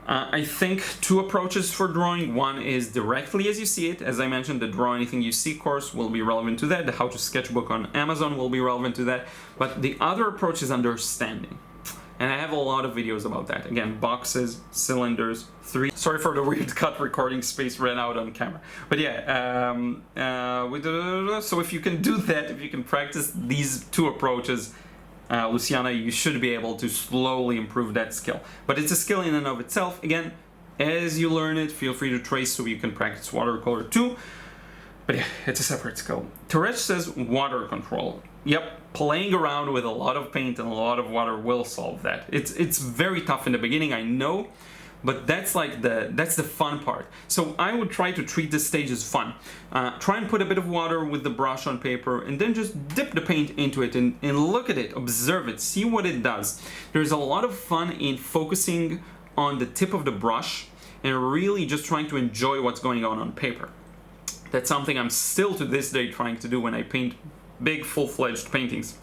Speaker 1: I think two approaches for drawing. One is directly as you see it. As I mentioned, the Draw Anything You See course will be relevant to that. The How to Sketchbook on Amazon will be relevant to that. But the other approach is understanding. And I have a lot of videos about that. Again, boxes, cylinders, sorry for the weird cut, recording space ran out on camera. But yeah, so if you can do that, if you can practice these two approaches, Luciana, you should be able to slowly improve that skill. But it's a skill in and of itself. Again, as you learn it, feel free to trace so you can practice watercolor too. But yeah, it's a separate skill. Teresh says water control. Yep, playing around with a lot of paint and a lot of water will solve that. It's very tough in the beginning, I know, but that's like that's the fun part. So I would try to treat this stage as fun. Try and put a bit of water with the brush on paper and then just dip the paint into it and look at it, observe it, see what it does. There's a lot of fun in focusing on the tip of the brush and really just trying to enjoy what's going on paper. That's something I'm still to this day trying to do when I paint big full-fledged paintings.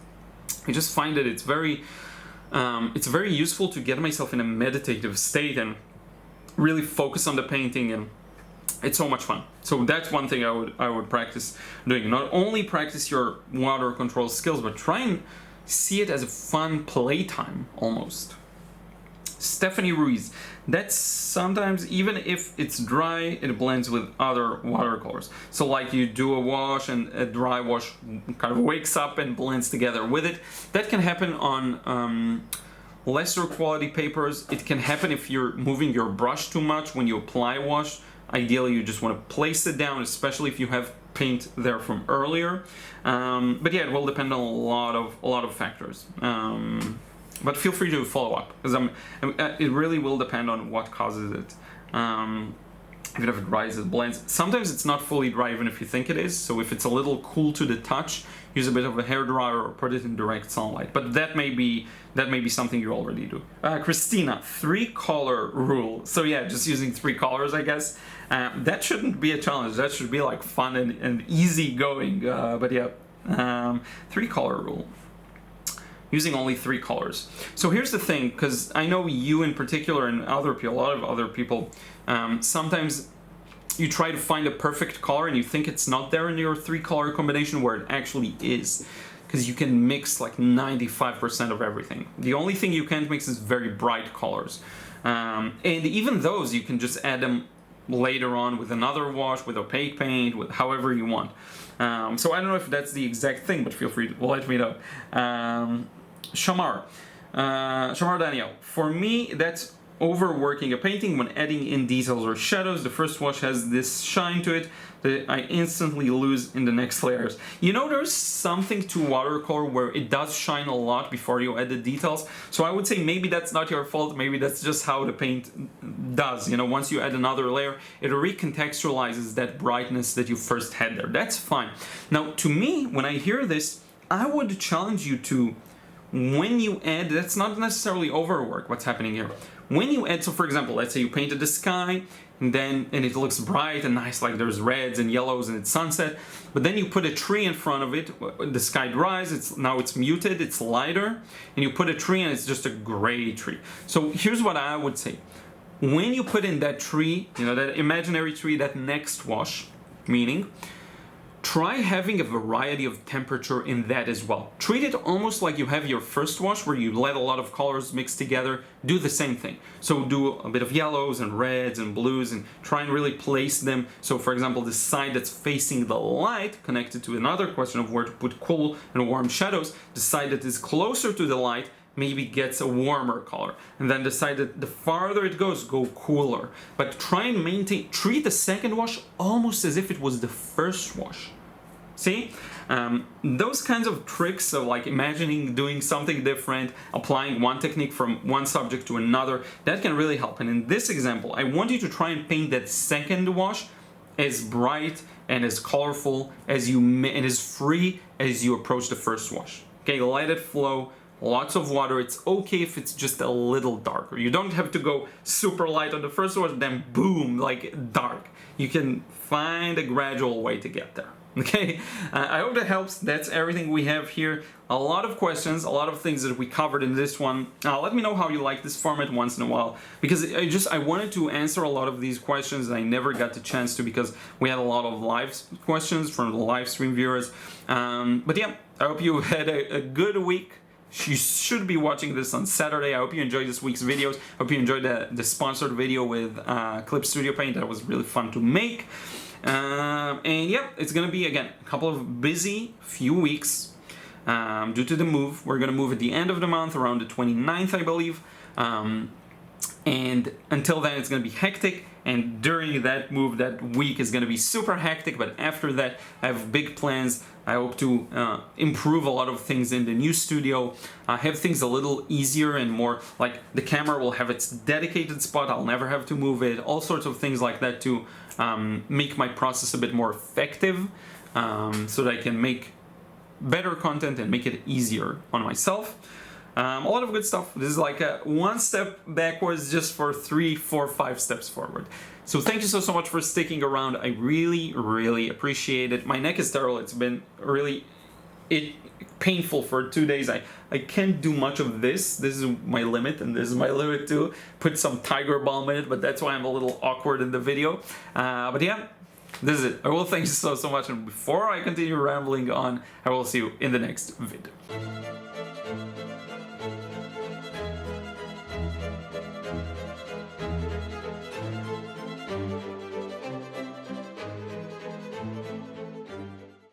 Speaker 1: I just find that it's very useful to get myself in a meditative state and really focus on the painting, and it's so much fun. So that's one thing I would practice doing. Not only practice your water control skills, but try and see it as a fun playtime almost. Stephanie Ruiz, that's sometimes, even if it's dry, it blends with other watercolors. So like you do a wash and a dry wash kind of wakes up and blends together with it. That can happen on lesser quality papers. It can happen if you're moving your brush too much when you apply wash. Ideally, you just want to place it down, especially if you have paint there from earlier. But yeah, it will depend on a lot of factors. But feel free to follow up, because it really will depend on what causes it. If it dries, it blends. Sometimes it's not fully dry even if you think it is, so if it's a little cool to the touch, use a bit of a hairdryer or put it in direct sunlight. But that may be something you already do. Christina, 3-color rule. So yeah, just using 3 colors, I guess. That shouldn't be a challenge. That should be like fun and easy going. But yeah, 3-color rule. Using only 3 colors. So here's the thing, because I know you in particular and other people, a lot of other people, sometimes you try to find a perfect color and you think it's not there in your 3-color combination where it actually is, because you can mix like 95% of everything. The only thing you can't mix is very bright colors. And even those, you can just add them later on with another wash, with opaque paint, with however you want. So I don't know if that's the exact thing, but feel free to let me know. Shamar Daniel, for me that's overworking a painting when adding in details or shadows. The first wash has this shine to it that I instantly lose in the next layers. You know, there's something to watercolor where it does shine a lot before you add the details. So I would say maybe that's not your fault, maybe that's just how the paint does. You know, once you add another layer, it recontextualizes that brightness that you first had there. That's fine. Now, to me, when I hear this, I would challenge you to, when you add, that's not necessarily overwork what's happening here. When you add, so for example, let's say you painted the sky and it looks bright and nice, like there's reds and yellows and it's sunset, but then you put a tree in front of it, the sky dries, now it's muted, it's lighter, and you put a tree and it's just a gray tree. So here's what I would say. When you put in that tree, you know, that imaginary tree, that next wash, meaning, try having a variety of temperature in that as well. Treat it almost like you have your first wash where you let a lot of colors mix together. Do the same thing. So do a bit of yellows and reds and blues and try and really place them. So for example, the side that's facing the light, connected to another question of where to put cool and warm shadows, the side that is closer to the light, maybe gets a warmer color, and then decide that the farther it goes, go cooler. But try and treat the second wash almost as if it was the first wash. See? Those kinds of tricks of like imagining doing something different, applying one technique from one subject to another, that can really help. And in this example, I want you to try and paint that second wash as bright and as colorful as and as free as you approach the first wash. Okay, let it flow. Lots of water. It's okay if it's just a little darker. You don't have to go super light on the first wash, then boom, like dark. You can find a gradual way to get there. Okay, I hope that helps. That's everything we have here. A lot of questions, a lot of things that we covered in this one. Let me know how you like this format once in a while, because I wanted to answer a lot of these questions and I never got the chance to, because we had a lot of live questions from the live stream viewers. But yeah, I hope you had a good week. You should be watching this on Saturday. I hope you enjoyed this week's videos. I hope you enjoyed the sponsored video with Clip Studio Paint. That was really fun to make. And yeah, it's gonna be, again, a couple of busy few weeks due to the move. We're gonna move at the end of the month, around the 29th, I believe. And until then, it's gonna be hectic. And during that move, that week is gonna be super hectic. But after that, I have big plans. I hope to improve a lot of things in the new studio, have things a little easier and more, like the camera will have its dedicated spot, I'll never have to move it, all sorts of things like that to make my process a bit more effective, so that I can make better content and make it easier on myself. A lot of good stuff. This is like a one step backwards just for 3, 4, 5 steps forward. So thank you so much for sticking around. I really appreciate it. My neck is terrible. It's been really painful for 2 days. I can't do much of this. This is my limit, and this is my limit too. Put some tiger balm in it, but that's why I'm a little awkward in the video. But yeah, this is it. I will thank you so much, and before I continue rambling on, I will see you in the next video.